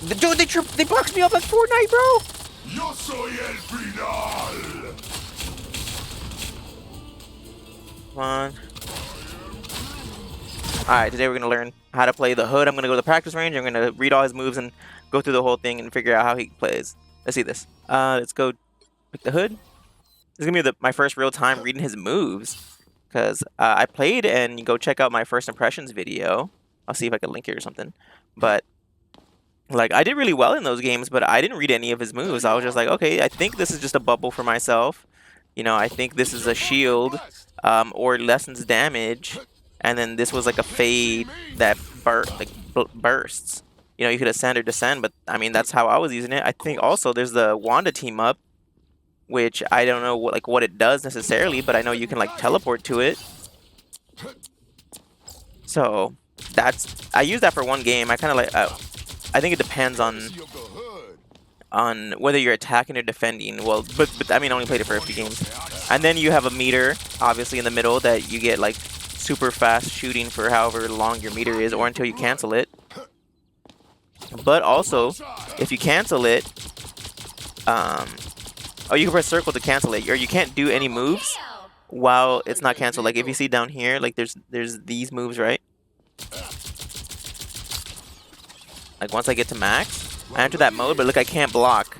Dude, they boxed me up like Fortnite, bro. Yo soy el final. Come on. Alright, today we're going to learn how to play the Hood. I'm going to go to the practice range. I'm going to read all his moves and go through the whole thing and figure out how he plays. Let's see this. Let's go pick the Hood. This is going to be my first real time reading his moves. Because I played, and you go check out my first impressions video. I'll see if I can link it or something. But, like, I did really well in those games, but I didn't read any of his moves. I was just like, okay, I think this is just a bubble for myself. You know, I think this is a shield or lessens damage. And then this was like a fade that bursts. You know, you could ascend or descend, but I mean, that's how I was using it. I think also there's the Wanda team up, which I don't know what it does necessarily, but I know you can like teleport to it. So I use that for one game. I kind of like I think it depends on whether you're attacking or defending. Well, but I mean, I only played it for a few games. And then you have a meter, obviously in the middle, that you get like super fast shooting for however long your meter is, or until you cancel it. But also, if you cancel it, oh, you can press circle to cancel it, or you can't do any moves while it's not canceled. Like if you see down here, like there's these moves, right? Like once I get to max, I enter that mode, but look, I can't block.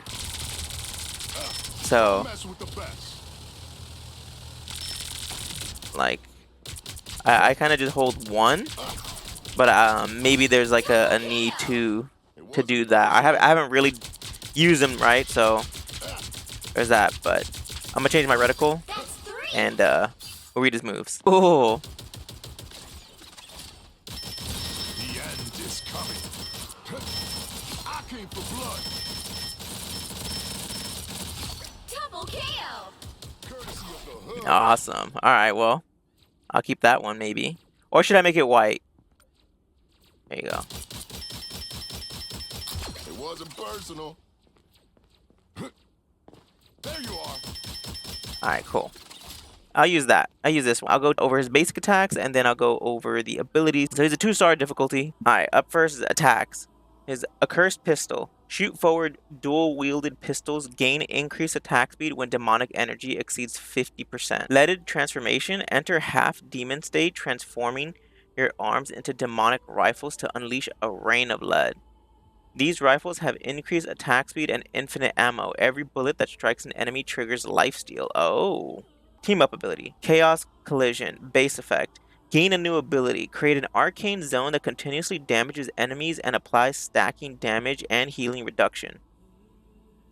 So, like, I kind of just hold one, but maybe there's like a need to do that. I haven't really used them, right? So there's that. But I'm gonna change my reticle and we'll read his moves. Oh, The end is coming. I came for blood. Double KO. Courtesy of the Hood. awesome. All right, well, I'll keep that one maybe. Or should I make it white? There you go. It wasn't personal. There you are. Alright, cool. I'll use that. I use this one. I'll go over his basic attacks, and then I'll go over the abilities. So he's a 2-star difficulty. Alright, up first is attacks. His Accursed Pistol. Shoot forward dual-wielded pistols gain increased attack speed when demonic energy exceeds 50%. Leaded Transformation. Enter half demon state, transforming your arms into demonic rifles to unleash a rain of lead. These rifles have increased attack speed and infinite ammo. Every bullet that strikes an enemy triggers lifesteal. Oh. Team up ability. Chaos Collision. Base effect. Gain a new ability. Create an arcane zone that continuously damages enemies and applies stacking damage and healing reduction.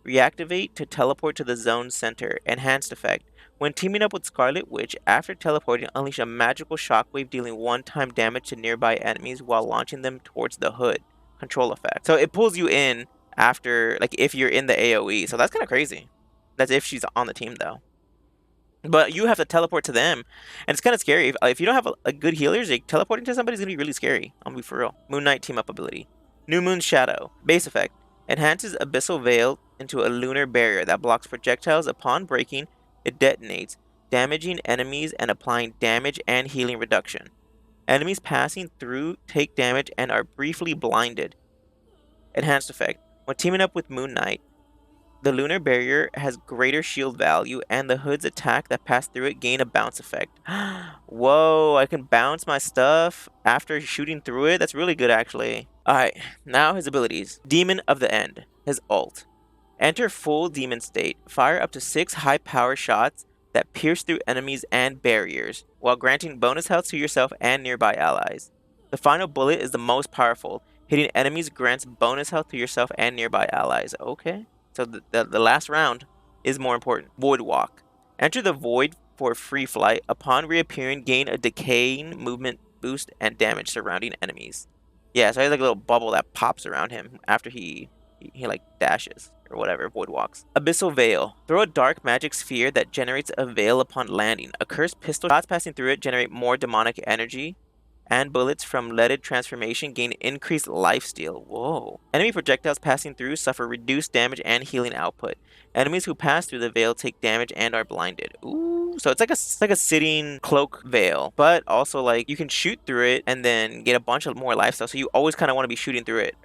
Reactivate to teleport to the zone center. Enhanced effect. When teaming up with Scarlet Witch, after teleporting, unleash a magical shockwave dealing one-time damage to nearby enemies while launching them towards the Hood. Control effect. So it pulls you in after, like, if you're in the AoE. So that's kind of crazy. That's if she's on the team, though. But you have to teleport to them, and it's kind of scary. If you don't have a good healers, like, teleporting to somebody is going to be really scary. I'm going to be for real. Moon Knight team up ability. New Moon Shadow. Base effect. Enhances Abyssal Veil into a lunar barrier that blocks projectiles. Upon breaking, it detonates, damaging enemies and applying damage and healing reduction. Enemies passing through take damage and are briefly blinded. Enhanced effect. When teaming up with Moon Knight, the lunar barrier has greater shield value, and the Hood's attack that pass through it gain a bounce effect. Whoa, I can bounce my stuff after shooting through it? That's really good, actually. Alright, now his abilities. Demon of the End. His ult. Enter full demon state. Fire up to 6 high power shots that pierce through enemies and barriers, while granting bonus health to yourself and nearby allies. The final bullet is the most powerful. Hitting enemies grants bonus health to yourself and nearby allies. Okay. So the last round is more important. Void Walk. Enter the Void for free flight. Upon reappearing, gain a decaying movement boost and damage surrounding enemies. Yeah, so he has like a little bubble that pops around him after he like dashes or whatever, Void Walks. Abyssal Veil. Throw a dark magic sphere that generates a veil upon landing. A cursed pistol shots passing through it generate more demonic energy, and bullets from leaded transformation gain increased lifesteal. Whoa. Enemy projectiles passing through suffer reduced damage and healing output. Enemies who pass through the veil take damage and are blinded. Ooh. So it's like a sitting cloak veil, but also like you can shoot through it and then get a bunch of more lifesteal. So you always kind of want to be shooting through it.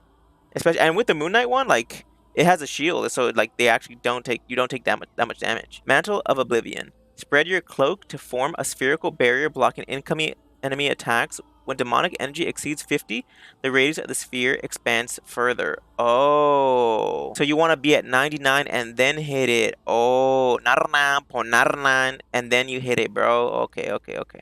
Especially, and with the Moon Knight one, like it has a shield, so like they actually don't take that much damage. Mantle of Oblivion. Spread your cloak to form a spherical barrier blocking incoming enemy attacks. When demonic energy exceeds 50, the radius of the sphere expands further. Oh, so you want to be at 99 and then hit it. Oh, 99.99 and then you hit it, bro. Okay, okay, okay.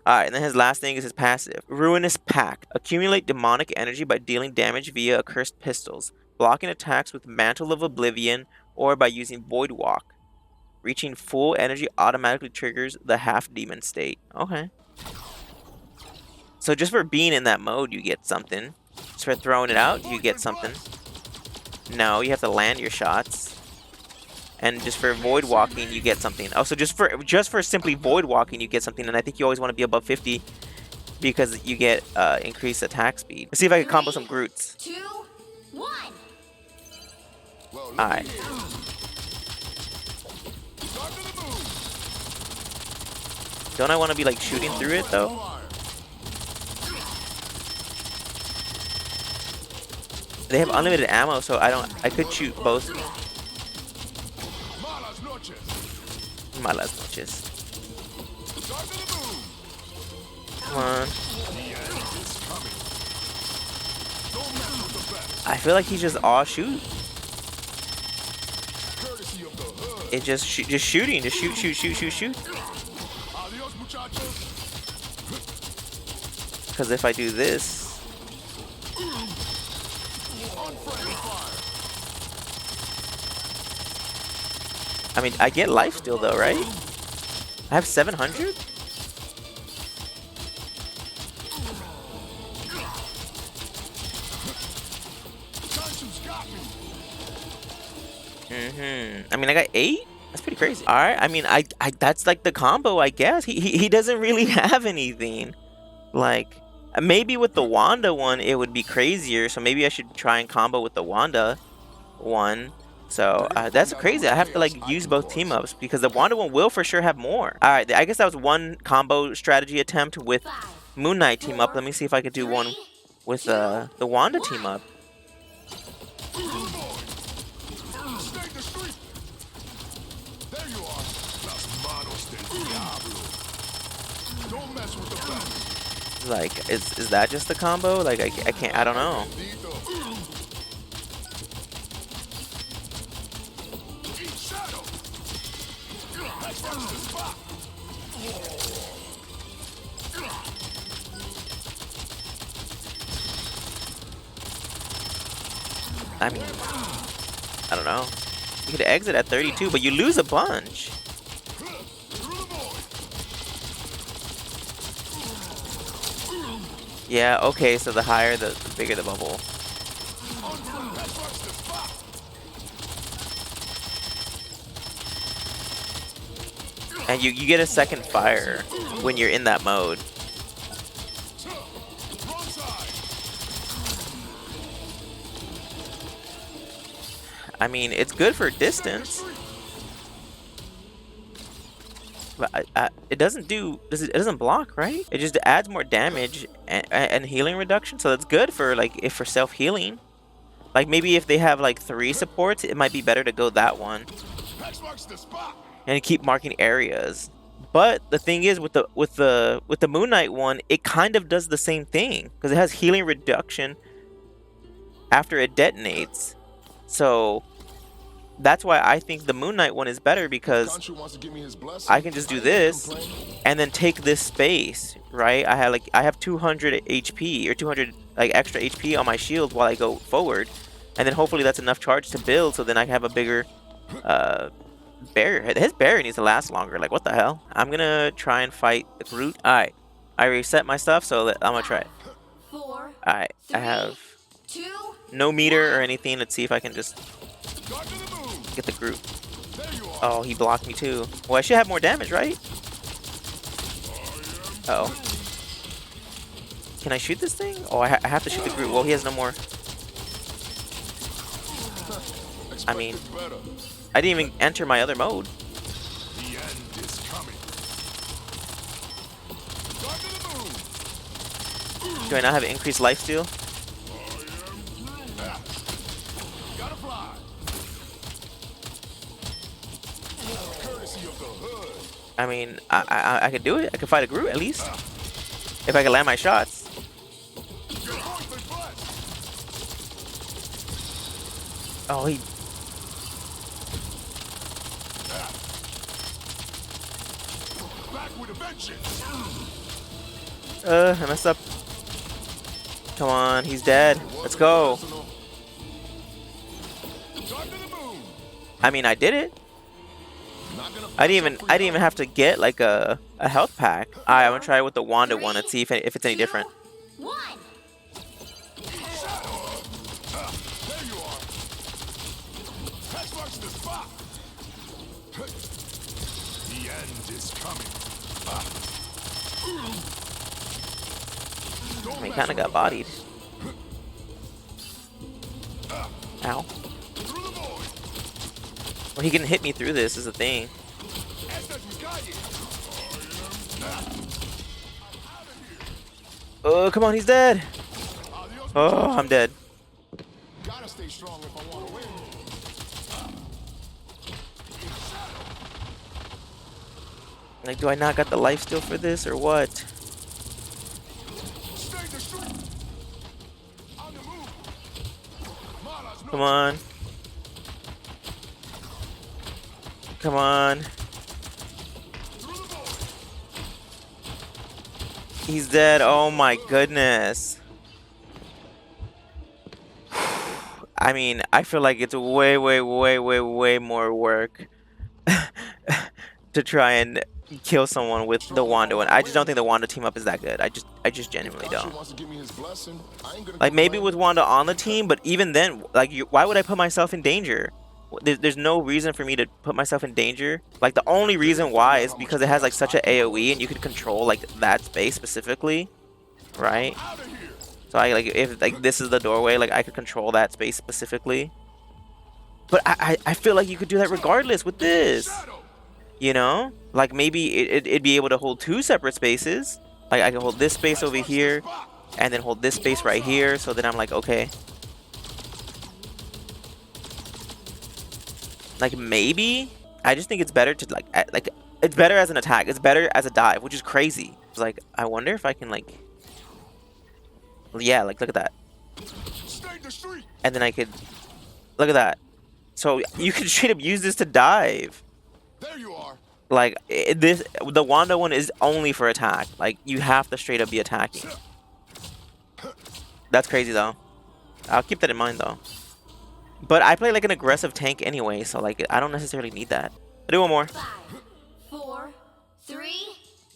Alright, and then his last thing is his passive. Ruinous Pact. Accumulate demonic energy by dealing damage via accursed pistols, blocking attacks with Mantle of Oblivion, or by using Void Walk. Reaching full energy automatically triggers the half-demon state. Okay. So just for being in that mode, you get something. Just for throwing it out, you get something. No, you have to land your shots. And just for void walking, you get something. Oh, so just for simply void walking, you get something. And I think you always want to be above 50 because you get increased attack speed. Let's see if I can combo some Groots. 2, 1. Well, Alright. Don't I want to be like shooting through it though? They have unlimited ammo, so I could shoot both. Malas noches. Come on. I feel like he's just all shoot. It just shooting, just shoot. Because if I do this, I mean, I get life steal though, right? I have 700? I mean, I got 8? That's pretty crazy. Alright, I mean, I that's like the combo, I guess. He doesn't really have anything. Like, maybe with the Wanda one, it would be crazier. So maybe I should try and combo with the Wanda one. So that's crazy. I have to like use both team ups because the Wanda one will for sure have more. All right, I guess that was one combo strategy attempt with Moon Knight team up. Let me see if I could do one with the Wanda team up. Like, is that just the combo? Like, I can't. I don't know. I mean, I don't know. You could exit at 32, but you lose a bunch. Yeah, okay, so the higher, the bigger the bubble. And you get a second fire when you're in that mode. I mean, it's good for distance. But it doesn't do, it doesn't block, right? It just adds more damage and healing reduction. So that's good for like, if for self-healing. Like maybe if they have like 3 supports, it might be better to go that one. And keep marking areas. But the thing is with the Moon Knight one, it kind of does the same thing. Because it has healing reduction after it detonates. So that's why I think the Moon Knight one is better, because I can just do this and then take this space, right? I have 200 HP or 200 like extra HP on my shield while I go forward, and then hopefully that's enough charge to build, so then I can have a bigger barrier. His barrier needs to last longer. Like, what the hell? I'm gonna try and fight the Groot. All right, I reset my stuff, so I'm gonna try it. All right, I have no meter or anything. Let's see if I can just get the Groot. Oh, he blocked me too. Well, I should have more damage, right? Uh oh. Can I shoot this thing? Oh, I have to shoot the Groot. Well, he has no more. I mean, I didn't even enter my other mode. Do I not have increased lifesteal? fly. Courtesy of the hood. I mean, I could do it. I could fight a Groot at least. If I can land my shots. Your boy's been blessed. Oh, he... Back with a vengeance. I messed up. Come on, he's dead. Let's go. Talk to the moon. I mean, I did it. Not gonna I didn't even have to get like a health pack. Alright, I'm gonna try it with the Wanda one and see if it's any different. 1. There you are. That marks the spot. The end is coming. I mean, kind of got bodied. Ow. Through the void. Well, he can hit me through this is the thing. Oh, come on, he's dead. Oh, I'm dead. Gotta stay strong if I want to win. Like, do I not got the life steal for this or what? Stay the street. On the move. Mala's no Come on. Come on. through the void. He's dead. Oh my goodness. I mean, I feel like it's way more work to try and kill someone with the Wanda one. I just don't think the Wanda team up is that good. I just genuinely don't. Wants to give me his blessing. I ain't gonna Like maybe complain. with Wanda on the team, but even then, like, why would I put myself in danger? There's no reason for me to put myself in danger. Like the only reason why is because it has like such an AOE and you could control like that space specifically, right? Out of here. So I like if like this is the doorway, like I could control that space specifically. But I feel like you could do that regardless with this. Shadow. You know, like maybe it'd be able to hold 2 separate spaces. Like I can hold this space over here, and then hold this space right here. So then I'm like, okay. Like maybe I just think it's better to like it's better as an attack. It's better as a dive, which is crazy. It's like I wonder if I can like, yeah, like look at that, Stay the street. and then I could look at that. So you can straight up use this to dive. There you are. Like the Wanda one is only for attack. Like you have to straight up be attacking. That's crazy though. I'll keep that in mind though. But I play like an aggressive tank anyway, so like I don't necessarily need that. I'll do one more. 5, 4, 3,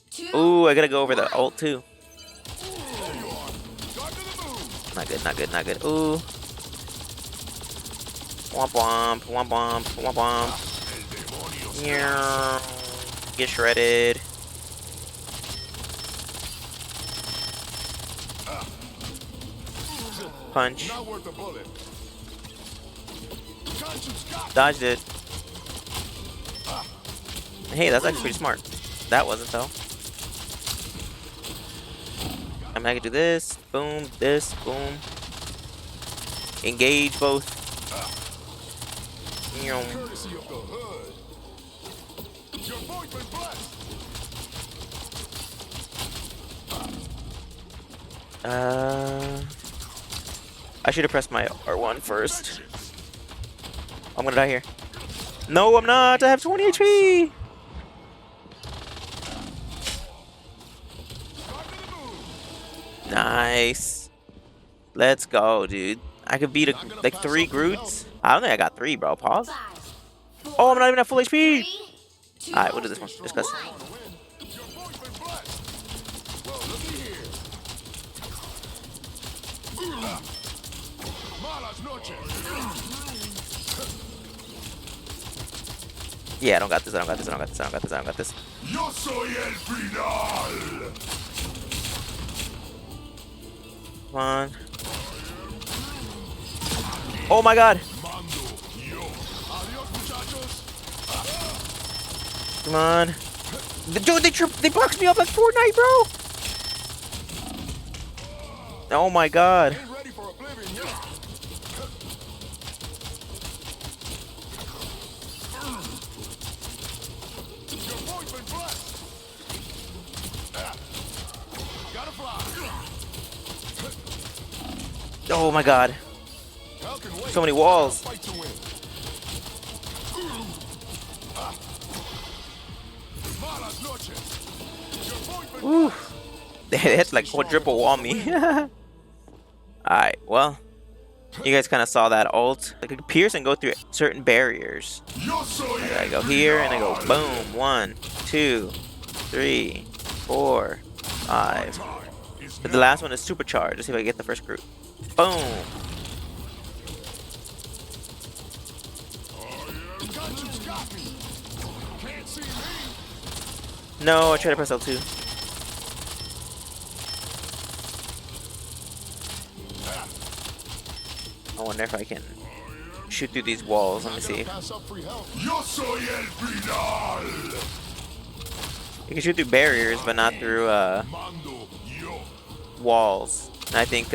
2. Ooh, I gotta go over the ult too. There you are. Talk to the moon. Not good, not good, not good. Ooh. Womp womp, womp womp, womp womp. El demonio. Yeah. Get shredded. Punch. Not worth a bullet. Conscience got. Dodged it. Hey, that's actually pretty smart. That wasn't though. I mean, I could do this, boom, this, boom. Engage both. Courtesy of the hood. Your boy's been blessed. I should have pressed my R1 first. I'm gonna die here. No, I'm not. I have 20 HP. Talk to the moon. Nice. Let's go, dude. I could beat like 3 Groots. I don't think I got 3, bro. Pause. 5, 4, Oh, I'm not even at full HP. 3, 2, Alright, we'll do this one. Discuss. 1. Your boy's been blessed. Well, looky here. Malas noches. Yeah, I don't got this. I don't got this. I don't got this. I don't got this. I don't got this. Yo soy el final. Come on. Oh my god. Mando yo. Adios, muchachos. Come on. Dude, they boxed me up like Fortnite, bro. Oh my god. Ain't ready for oblivion yet. Oh my god. Falcon, wait. So many walls. Fight to win. Malas noches. Your point for Woo. They hit like quadruple wall me. Alright, well. You guys kind of saw that ult. Like, I could pierce and go through certain barriers. I go here and I go boom. 1, 2, 3, 4, 5. But the last one is supercharged. Let's see if I can get the first Groot. Boom. No, I tried to press L2. I wonder if I can shoot through these walls. Let me see. You can shoot through barriers, but not through walls. And I think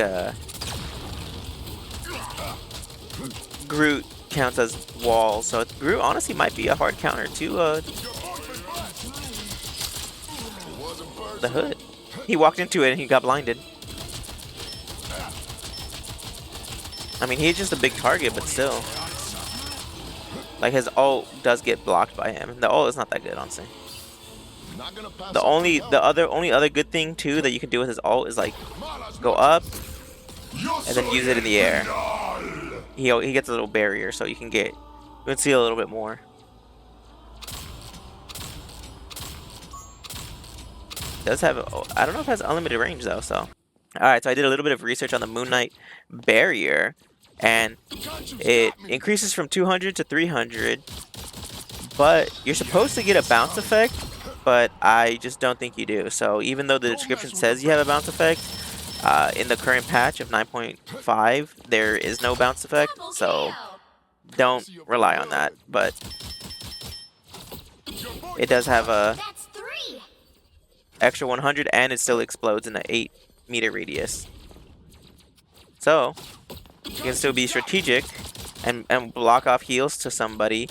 Groot counts as walls, so Groot honestly might be a hard counter to the hood. He walked into it and he got blinded. I mean, he's just a big target, but still. Like, his ult does get blocked by him. The ult is not that good, honestly. The only other good thing too that you can do with his ult is like go up and then use it in the air. He gets a little barrier, so you can see a little bit more. It does have I don't know if it has unlimited range though. So, all right. So I did a little bit of research on the Moon Knight barrier, and it increases from 200 to 300. But you're supposed to get a bounce effect, but I just don't think you do. So even though the description says you have a bounce effect, in the current patch of 9.5, there is no bounce effect. So don't rely on that. But it does have a extra 100, and it still explodes in an 8-meter radius. So you can still be strategic and block off heals to somebody.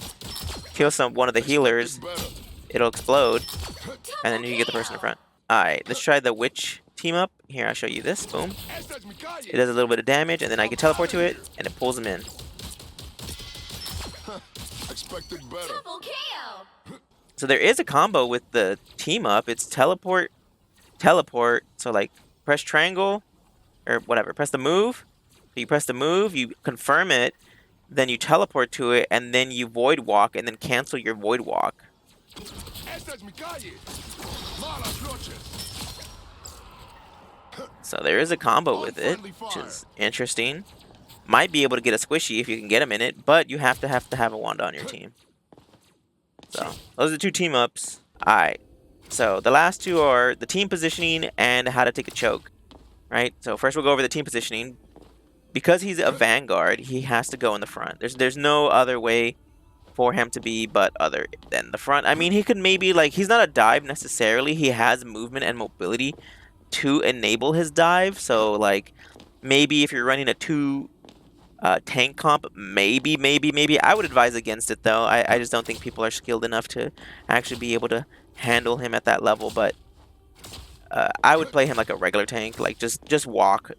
Kill one of the healers, it'll explode, and then you get the person in front. Alright, let's try the witch team up. Here, I'll show you this. Boom. It does a little bit of damage, and then I can teleport to it, and it pulls them in. So there is a combo with the team up. It's teleport. So like press triangle or whatever. Press the move. You press the move, you confirm it, then you teleport to it, and then you void walk, and then cancel your void walk. So there is a combo with it, which is interesting. Might be able to get a squishy if you can get him in it, but you have to have a Wanda on your team. So those are the two team ups. Alright, so the last two are the team positioning and how to take a choke. Right, so first we'll go over the team positioning. Because he's a Vanguard, he has to go in the front. There's no other way for him to be but other than the front. I mean, he could maybe, like, he's not a dive necessarily. He has movement and mobility to enable his dive. So, like, maybe if you're running a 2 tank comp, maybe. I would advise against it, though. I just don't think people are skilled enough to actually be able to handle him at that level. But I would play him like a regular tank, like just walk.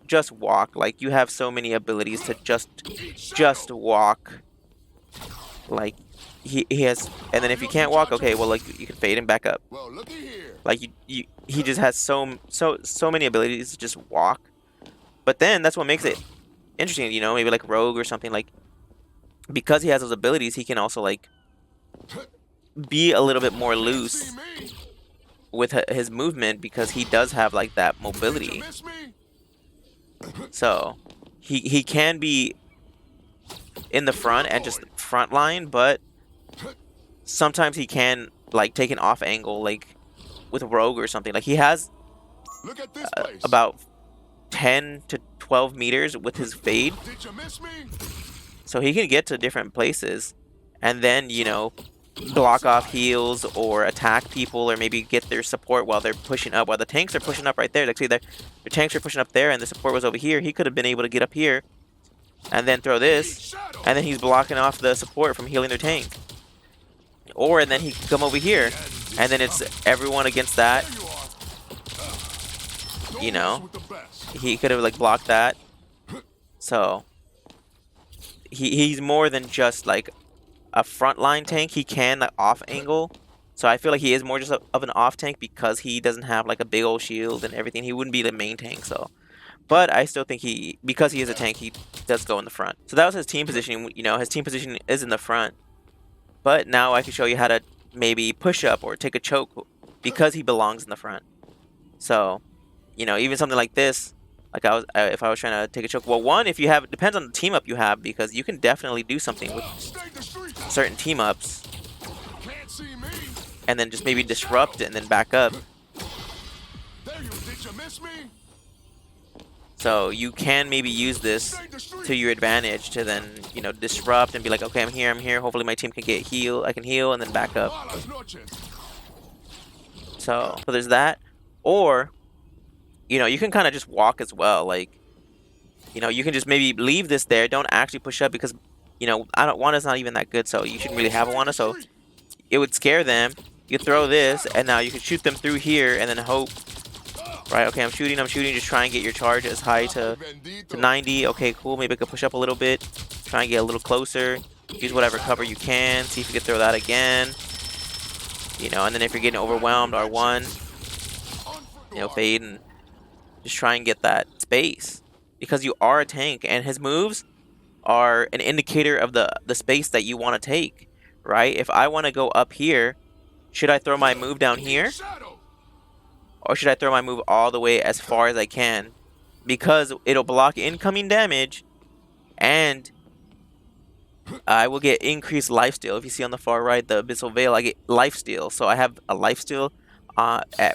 Like, you have so many abilities to just walk. Like he has, and then if you can't walk, okay, well, like, you can fade him back up. Like he just has so many abilities to just walk. But then that's what makes it interesting, you know, maybe like Rogue or something, like, because he has those abilities, he can also like be a little bit more loose with his movement, because he does have like that mobility. So he can be in the front and just front line, but sometimes he can like take an off angle, like with Rogue or something. Like, he has about 10 to 12 meters with his fade, so he can get to different places and then, you know, block off heals or attack people, or maybe get their support while they're pushing up, while the tanks are pushing up right there. Like, see, the tanks are pushing up there and the support was over here. He could have been able to get up here and then throw this, and then he's blocking off the support from healing their tank. Or, and then he could come over here, and then it's everyone against that. You know, he could have like blocked that, So he's more than just like a frontline tank. He can like off angle. So I feel like he is more just of an off tank because he doesn't have like a big old shield and everything. He wouldn't be the main tank. So, but I still think because he is a tank, he does go in the front. So that was his team position. You know, his team position is in the front. But now I can show you how to maybe push up or take a choke because he belongs in the front. So, you know, even something like this, like if I was trying to take a choke. Well, one, if you have, it depends on the team up you have, because you can definitely do something with certain team ups, and then just maybe disrupt and then back up. So you can maybe use this to your advantage to then, you know, disrupt and be like, okay, I'm here. Hopefully my team can get heal. I can heal and then back up. So there's that. Or, you know, you can kind of just walk as well. Like, you know, you can just maybe leave this there. Don't actually push up because, you know, Wanda's not even that good. So you shouldn't really have a Wanda. So it would scare them. You throw this and now you can shoot them through here and then hope. Right, okay, I'm shooting, just try and get your charge as high to 90. Okay, cool, maybe I could push up a little bit. Try and get a little closer. Use whatever cover you can. See if you can throw that again. You know, and then if you're getting overwhelmed, R1. You know, fade and just try and get that space. Because you are a tank, and his moves are an indicator of the space that you want to take. Right? If I want to go up here, should I throw my move down here? Or should I throw my move all the way as far as I can? Because it'll block incoming damage, and I will get increased lifesteal. If you see on the far right, the Abyssal Veil, I get lifesteal. So I have a lifesteal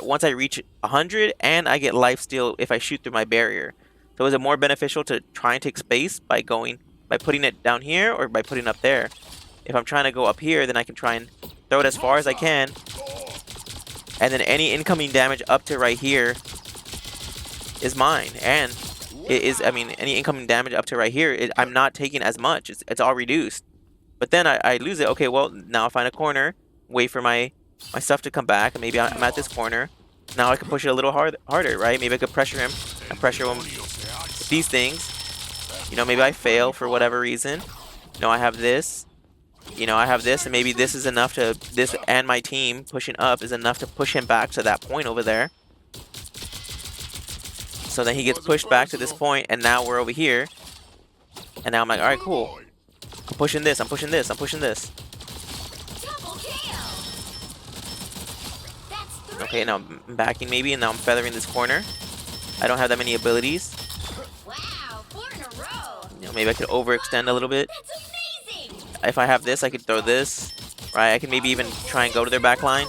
once I reach 100, and I get lifesteal if I shoot through my barrier. So is it more beneficial to try and take space by putting it down here or by putting it up there? If I'm trying to go up here, then I can try and throw it as far as I can. And then any incoming damage up to right here is mine. And it is, I mean, any incoming damage up to right here, I'm not taking as much. It's all reduced. But then I lose it. Okay, well, now I find a corner. Wait for my stuff to come back. And maybe I'm at this corner. Now I can push it a little harder, right? Maybe I could pressure him. I pressure him with these things. You know, maybe I fail for whatever reason. You know, I have this. You know, I have this, and maybe this is enough to, this and my team pushing up is enough to push him back to that point over there. So then he gets pushed back to this point, and now we're over here. And now I'm like, alright, cool. I'm pushing this, I'm pushing this, I'm pushing this. Okay, now I'm backing maybe, and now I'm feathering this corner. I don't have that many abilities. You know, maybe I could overextend a little bit. If I have this, I could throw this, right? I can maybe even try and go to their back line.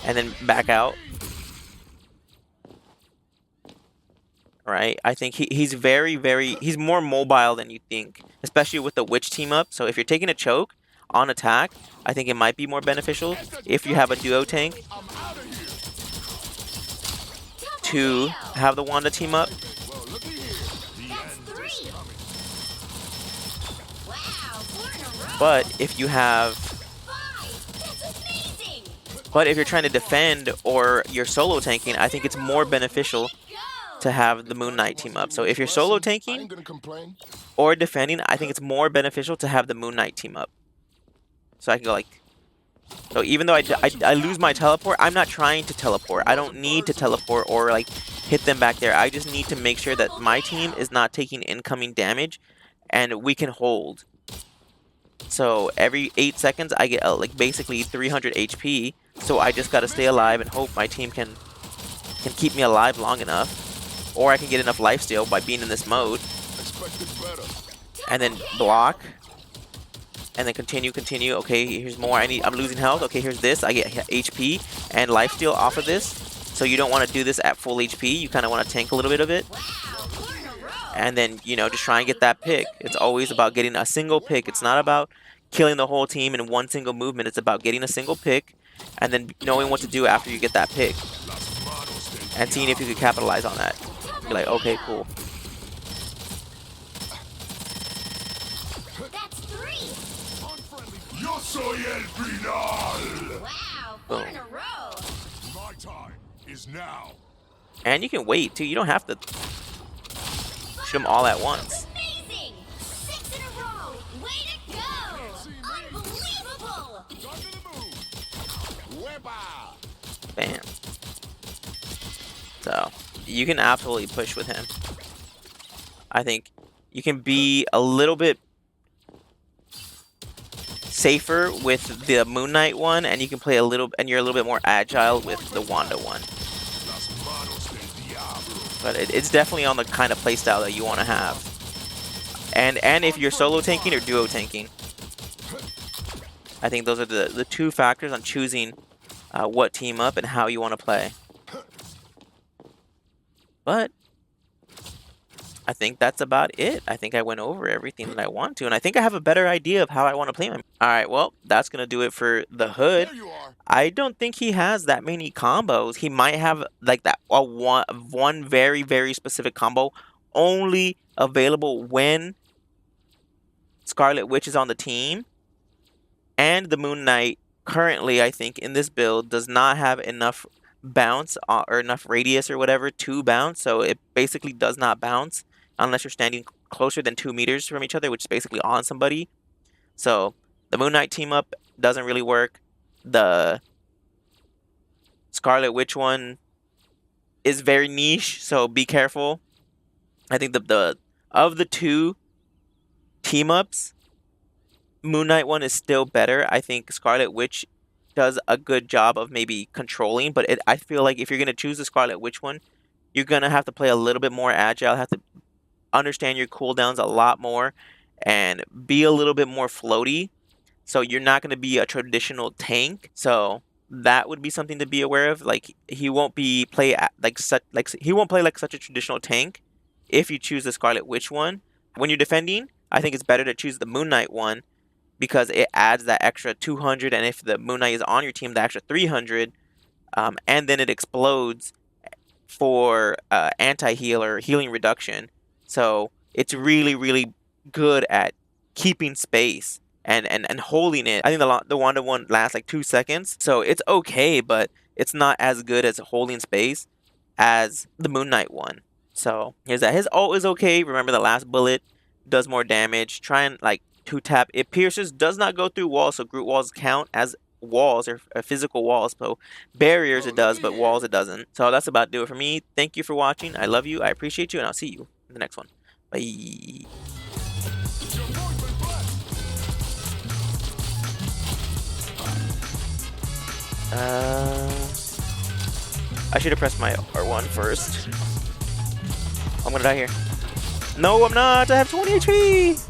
And then back out. Right? I think he's he's more mobile than you think. Especially with the witch team up. So if you're taking a choke on attack, I think it might be more beneficial if you have a duo tank to have the Wanda team up. But if you're trying to defend or you're solo tanking, I think it's more beneficial to have the Moon Knight team up. So if you're solo tanking or defending, I think it's more beneficial to have the Moon Knight team up. So I can go like, so even though I lose my teleport, I'm not trying to teleport. I don't need to teleport or like hit them back there. I just need to make sure that my team is not taking incoming damage and we can hold. So every 8 seconds I get like basically 300 HP. So I just gotta stay alive and hope my team can keep me alive long enough, or I can get enough lifesteal by being in this mode, and then block, and then continue. Okay, here's more. I'm losing health. Okay, here's this. I get HP and lifesteal off of this. So you don't want to do this at full HP. You kind of want to tank a little bit of it. And then, you know, just try and get that pick. It's always about getting a single pick. It's not about killing the whole team in one single movement. It's about getting a single pick and then knowing what to do after you get that pick. And seeing if you could capitalize on that. Be like, okay, cool. That's 3. Yo soy el final. Wow, 4 in a row. My time is now. And you can wait too. You don't have to shoot them all at once. Amazing! 6 in a row! Way to go! Unbelievable! Bam. So you can absolutely push with him. I think you can be a little bit safer with the Moon Knight one, and you can play a little, and you're a little bit more agile with the Wanda one. But it's definitely on the kind of playstyle that you want to have. And if you're solo tanking or duo tanking. I think those are the two factors on choosing what team up and how you want to play. But I think that's about it. I think I went over everything that I want to, and I think I have a better idea of how I want to play him. Alright, well, that's going to do it for the Hood. I don't think he has that many combos. He might have like that one very, very specific combo only available when Scarlet Witch is on the team. And the Moon Knight currently, I think, in this build does not have enough bounce or enough radius or whatever to bounce. So it basically does not bounce unless you're standing closer than 2 meters from each other, which is basically on somebody. So the Moon Knight team up doesn't really work. The Scarlet Witch one is very niche, so be careful. I think of the two team ups, Moon Knight one is still better. I think Scarlet Witch does a good job of maybe controlling, but I feel like if you're going to choose the Scarlet Witch one, you're going to have to play a little bit more agile, have to understand your cooldowns a lot more, and be a little bit more floaty. So you're not going to be a traditional tank. So that would be something to be aware of. Like he won't play like such a traditional tank if you choose the Scarlet Witch one. When you're defending, I think it's better to choose the Moon Knight one because it adds that extra 200, and if the Moon Knight is on your team, the extra 300, and then it explodes for anti-heal or healing reduction. So it's really, really good at keeping space and holding it. I think the Wanda one lasts like 2 seconds, so it's okay, but it's not as good as holding space as the Moon Knight one. So here's that. His ult is okay. Remember, the last bullet does more damage. Try and like 2-tap. It pierces, does not go through walls, so Groot walls count as walls or physical walls. So barriers it does, but walls it doesn't. So that's about to do it for me. Thank you for watching. I love you. I appreciate you, and I'll see you in the next one. Bye. I should have pressed my R1 first. I'm gonna die here. No, I'm not. I have 20 HP.